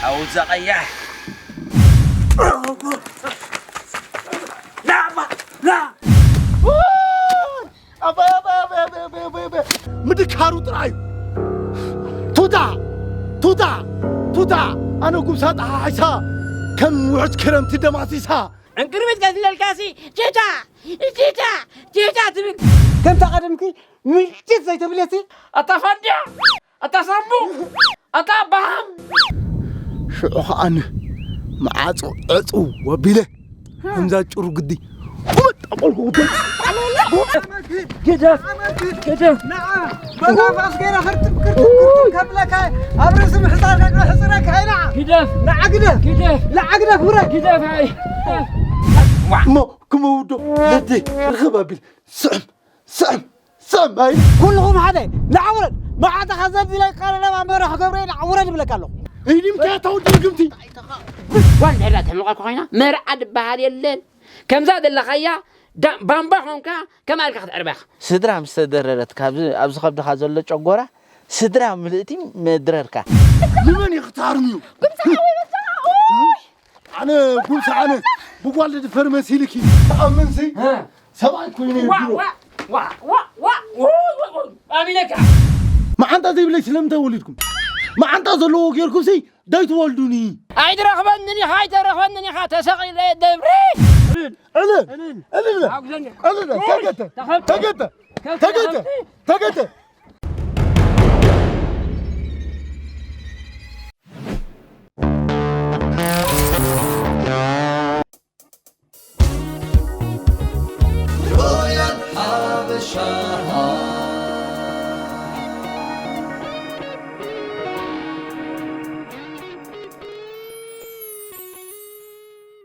عاوز أقيح لا أبا مدك هاروت رايو توتا أنا قم سات عيسى كم وعد كرم تدماسيسا انقربت قاعد للكاسي جيتا تبين كم تقدمكي ملتت زي تبليتي أتفندع أتصمو أتبهم شو أنا معاصو أصو وبيله همزة جرو قدي كده نعم بقى فاس غير خرطم كبلك أبرز محصار حصرك هينا كده لا عقدك برا كده فاي ما كمودو لدي رخبابيل سام هاي كلهم هذا لا عورد ما عاد خزن لي قال انا ما راح قبرين عورد بلكالو ايدي مكاتو دغمتي وان لا تمقال كوينا مرعد بحال يلن كم زاد اللخيا بامبخونكا كما الك خربخ سدرا مستدررت كابز ابز خبدخا زلو ጨጎራ سدرا ملئتي مدرركا لمن يختارنيو انا قلت انا بقولد فرمسي لكي امنسي سبعي كويني وا امينك ما انت زي بليش لم تولدكم ما انت زلو غيركم سي دايت ولدوني اي ترخبنني خاطر سقي دبري الا تقت رويا الحبشة